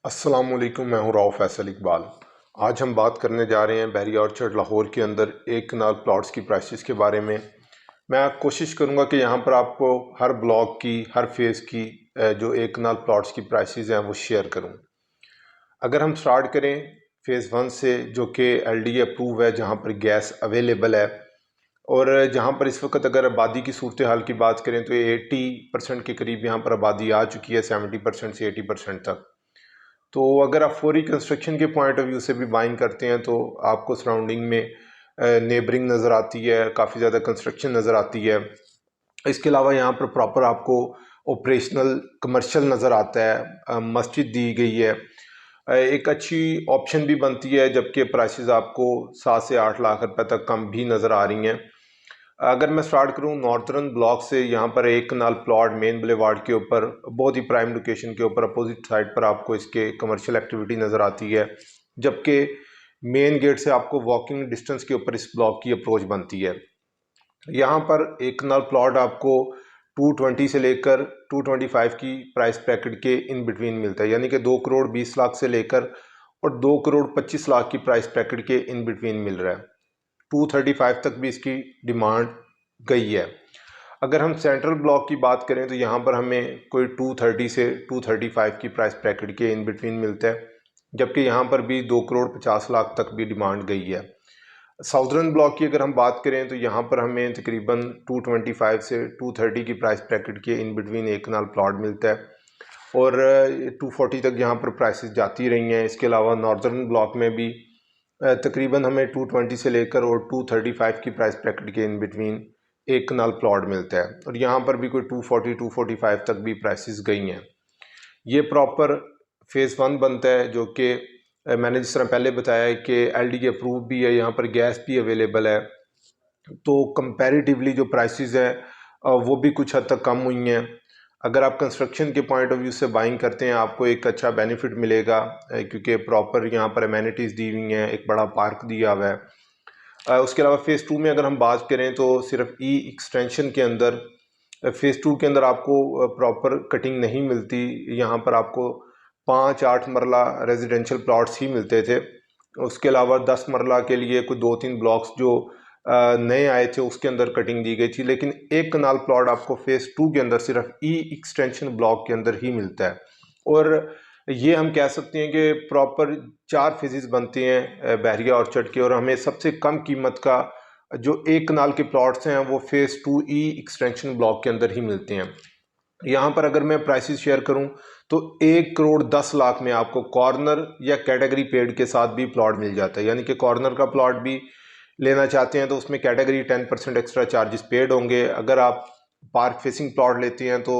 अस्सलामुअलैकुम, मैं हूं राव फैसल इकबाल। आज हम बात करने जा रहे हैं बैरी ऑर्चर्ड लाहौर के अंदर एक कनाल प्लॉट्स की प्राइसेस के बारे में। मैं कोशिश करूंगा कि यहां पर आपको हर ब्लॉक की, हर फेज़ की जो एक कनाल प्लॉट्स की प्राइसेस हैं वो शेयर करूं। अगर हम स्टार्ट करें फ़ेज़ 1 से, जो कि LD अप्रूव है, जहां पर गैस अवेलेबल है और जहां पर इस वक्त अगर आबादी की सूरत हाल की बात करें तो 80% के करीब यहाँ पर आबादी आ चुकी है, 70% से 80% तक। तो अगर आप फौरी कंस्ट्रक्शन के पॉइंट ऑफ व्यू से भी बाइंग करते हैं तो आपको सराउंडिंग में नेबरिंग नज़र आती है, काफ़ी ज़्यादा कंस्ट्रक्शन नज़र आती है। इसके अलावा यहाँ पर प्रॉपर आपको ऑपरेशनल कमर्शियल नज़र आता है, मस्जिद दी गई है, एक अच्छी ऑप्शन भी बनती है, जबकि प्राइसेस आपको 7 से 8 लाख रुपए तक कम भी नज़र आ रही हैं। अगर मैं स्टार्ट करूं नॉर्थर्न ब्लॉक से, यहाँ पर एक कनाल प्लॉट मेन बुलेवार्ड के ऊपर, बहुत ही प्राइम लोकेशन के ऊपर अपोजिट साइड पर आपको इसके कमर्शियल एक्टिविटी नज़र आती है, जबकि मेन गेट से आपको वॉकिंग डिस्टेंस के ऊपर इस ब्लॉक की अप्रोच बनती है। यहाँ पर एक कनाल प्लॉट आपको 220 से लेकर 225 की प्राइस ब्रैकेट के इन बिटवीन मिलता है, यानी कि 2 करोड़ 20 लाख से लेकर और 2 करोड़ 25 लाख की प्राइस ब्रैकेट के इन बिटवीन मिल रहा है। 235 तक भी इसकी डिमांड गई है। अगर हम सेंट्रल ब्लॉक की बात करें तो यहाँ पर हमें कोई 230 से 235 की प्राइस ब्रैकेट के इन बिटवीन मिलता है, जबकि यहाँ पर भी 2 करोड़ 50 लाख तक भी डिमांड गई है। साउदर्न ब्लॉक की अगर हम बात करें तो यहाँ पर हमें तकरीबन 225 से 230 की प्राइस ब्रैकेट के इन बिटवीन एक कनाल प्लॉट मिलता है और 240 तक यहाँ पर प्राइसेस जाती रही हैं। इसके अलावा नॉर्दर्न ब्लॉक में भी तकरीबन हमें 220 से लेकर और 235 की प्राइस ब्रैकेट के इन बिटवीन एक कनाल प्लॉट मिलता है और यहाँ पर भी कोई 240 245 तक भी प्राइसेस गई हैं। ये प्रॉपर फ़ेज़ 1 बनता है, जो कि मैंने जिस तरह पहले बताया है कि LD अप्रूव भी है, यहाँ पर गैस भी अवेलेबल है, तो कंपैरेटिवली जो प्राइसेस है वो भी कुछ हद तक कम हुई हैं। अगर आप कंस्ट्रक्शन के पॉइंट ऑफ व्यू से बाइंग करते हैं आपको एक अच्छा बेनिफिट मिलेगा, क्योंकि प्रॉपर यहाँ पर अमेनिटीज़ दी हुई हैं, एक बड़ा पार्क दिया हुआ है। उसके अलावा फ़ेज़ 2 में अगर हम बात करें तो सिर्फ ई एक्सटेंशन के अंदर, फ़ेज़ 2 के अंदर आपको प्रॉपर कटिंग नहीं मिलती। यहाँ पर आपको 5-8 मरला रेजिडेंशियल प्लॉट्स ही मिलते थे। उसके अलावा 10 मरला के लिए कोई 2-3 ब्लॉक्स जो नए आए थे उसके अंदर कटिंग दी गई थी, लेकिन एक कनाल प्लॉट आपको फ़ेज़ 2 के अंदर सिर्फ ई एक्सटेंशन ब्लॉक के अंदर ही मिलता है। और ये हम कह सकते हैं कि प्रॉपर 4 फेजेस बनते हैं बहरिया ऑर्चर्ड के, और हमें सबसे कम कीमत का जो एक कनाल के प्लॉट्स हैं वो फ़ेज़ 2 ई एक्सटेंशन ब्लॉक के अंदर ही मिलते हैं। यहाँ पर अगर मैं प्राइसेस शेयर करूँ तो 1 करोड़ 10 लाख में आपको कॉर्नर या कैटेगरी पेड के साथ भी प्लॉट मिल जाता है, यानी कि कॉर्नर का प्लॉट भी लेना चाहते हैं तो उसमें कैटेगरी 10% एक्स्ट्रा चार्जेस पेड होंगे। अगर आप पार्क फेसिंग प्लॉट लेते हैं तो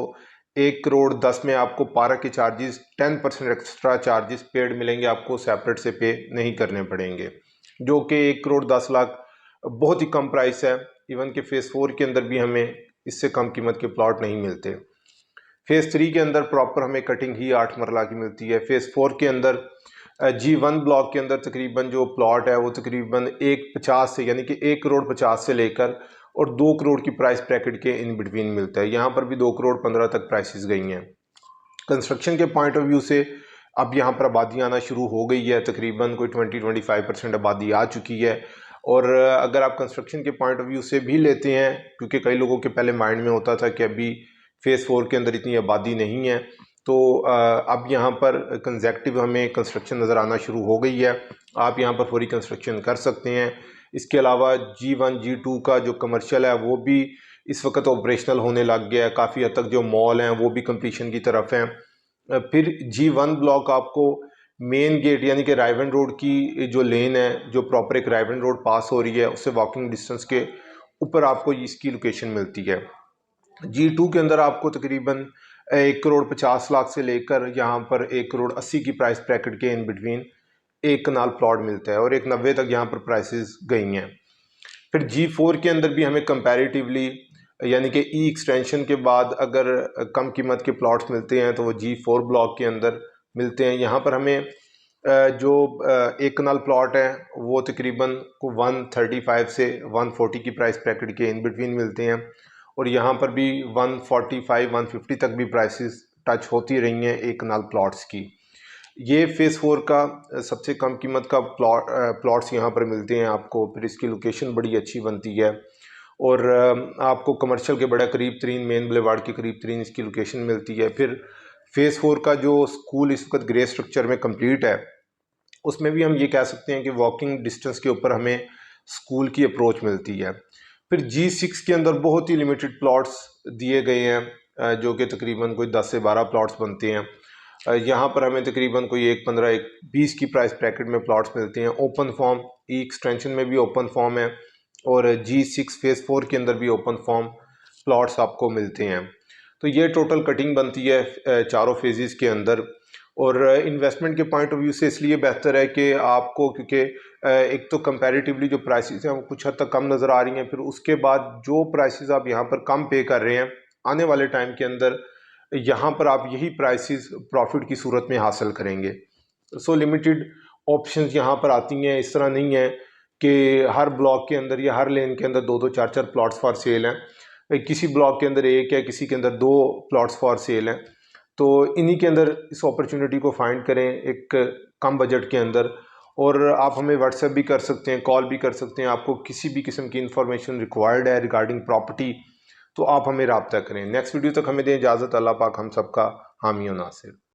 1 करोड़ 10 में आपको पार्क के चार्जेस 10% एक्स्ट्रा चार्जेस पेड मिलेंगे, आपको सेपरेट से पे नहीं करने पड़ेंगे, जो कि 1 करोड़ 10 लाख बहुत ही कम प्राइस है। इवन कि फ़ेज़ 4 के अंदर भी हमें इससे कम कीमत के प्लॉट नहीं मिलते। फ़ेज़ 3 के अंदर प्रॉपर हमें कटिंग ही 8 मरला की मिलती है। फ़ेज़ 4 के अंदर G1 ब्लॉक के अंदर तकरीबन जो प्लॉट है वो तकरीबन 150 से, यानी कि 1 करोड़ 50 से लेकर और 2 करोड़ की प्राइस ब्रैकेट के इन बिटवीन मिलता है। यहाँ पर भी 2 करोड़ 15 तक प्राइसेस गई हैं। कंस्ट्रक्शन के पॉइंट ऑफ व्यू से अब यहाँ पर आबादी आना शुरू हो गई है, तकरीबन कोई 20-25% आबादी आ चुकी है। और अगर आप कंस्ट्रक्शन के पॉइंट ऑफ व्यू से भी लेते हैं, क्योंकि कई लोगों के पहले माइंड में होता था कि अभी फ़ेज़ 4 के अंदर इतनी आबादी नहीं है, तो अब यहाँ पर कंसेक्टिव हमें कंस्ट्रक्शन नज़र आना शुरू हो गई है। आप यहाँ पर फौरी कंस्ट्रक्शन कर सकते हैं। इसके अलावा G1 G2 का जो कमर्शियल है वो भी इस वक्त ऑपरेशनल होने लग गया है। काफ़ी हद तक जो मॉल हैं वो भी कंप्लीशन की तरफ हैं। फिर G1 ब्लॉक आपको मेन गेट, यानी कि रायवन रोड की जो लेन है, जो प्रॉपर एक रायवन रोड पास हो रही है, उससे वॉकिंग डिस्टेंस के ऊपर आपको इसकी लोकेशन मिलती है। G2 के अंदर आपको तकरीबन 1 करोड़ 50 लाख से लेकर यहाँ पर 1 करोड़ 80 की प्राइस ब्रैकेट के इन बिटवीन एक कनाल प्लॉट मिलता है और 190 तक यहाँ पर प्राइसेस गई हैं। फिर G4 के अंदर भी हमें कंपैरेटिवली, यानी कि ई एक्सटेंशन के बाद अगर कम कीमत के प्लॉट्स मिलते हैं तो वो G4 ब्लॉक के अंदर मिलते हैं। यहाँ पर हमें जो एक कनाल प्लॉट है वो तकरीबन 135 से 140 की प्राइस ब्रैकेट के इन बिटवीन मिलते हैं और यहाँ पर भी 145 150 तक भी प्राइसेस टच होती रही हैं एक कनाल प्लॉट्स की। ये फेज़ 4 का सबसे कम कीमत का प्लॉट्स यहाँ पर मिलते हैं आपको। फिर इसकी लोकेशन बड़ी अच्छी बनती है और आपको कमर्शियल के बड़ा करीब तरीन मेन बुलेवार्ड के करीब तरीन इसकी लोकेशन मिलती है। फिर फेज़ 4 का जो स्कूल इस वक्त ग्रे स्ट्रक्चर में कंप्लीट है, उसमें भी हम ये कह सकते हैं कि वॉकिंग डिस्टेंस के ऊपर हमें स्कूल की अप्रोच मिलती है। फिर G6 के अंदर बहुत ही लिमिटेड प्लॉट्स दिए गए हैं जो कि तकरीबन कोई 10 से 12 प्लॉट्स बनते हैं। यहाँ पर हमें तकरीबन कोई 1.15 1.20 की प्राइस ब्रैकेट में प्लॉट्स मिलते हैं। ओपन फॉर्म ई एक्सटेंशन में भी ओपन फॉर्म है और G6 फेज़ 4 के अंदर भी ओपन फॉर्म प्लॉट्स आपको मिलते हैं। तो ये टोटल कटिंग बनती है चारों फेजेस के अंदर। और इन्वेस्टमेंट के पॉइंट ऑफ व्यू से इसलिए बेहतर है कि आपको, क्योंकि एक तो कंपैरेटिवली जो प्राइसेस हैं वो कुछ हद तक कम नज़र आ रही हैं, फिर उसके बाद जो प्राइसेस आप यहाँ पर कम पे कर रहे हैं, आने वाले टाइम के अंदर यहाँ पर आप यही प्राइसेस प्रॉफिट की सूरत में हासिल करेंगे। सो लिमिटेड ऑप्शंस यहाँ पर आती हैं। इस तरह नहीं है कि हर ब्लॉक के अंदर या हर लेन के अंदर 2-2 4-4 प्लॉट्स फॉर सेल हैं। किसी ब्लॉक के अंदर एक है, किसी के अंदर 2 प्लॉट्स फॉर सेल हैं। तो इन्हीं के अंदर इस अपॉर्चुनिटी को फाइंड करें एक कम बजट के अंदर। और आप हमें व्हाट्सएप भी कर सकते हैं, कॉल भी कर सकते हैं। आपको किसी भी किस्म की इंफॉर्मेशन रिक्वायर्ड है रिगार्डिंग प्रॉपर्टी, तो आप हमें रब्ता करें। नेक्स्ट वीडियो तक हमें दें इजाज़त। अल्लाह पाक हम सबका हामी और नासिर।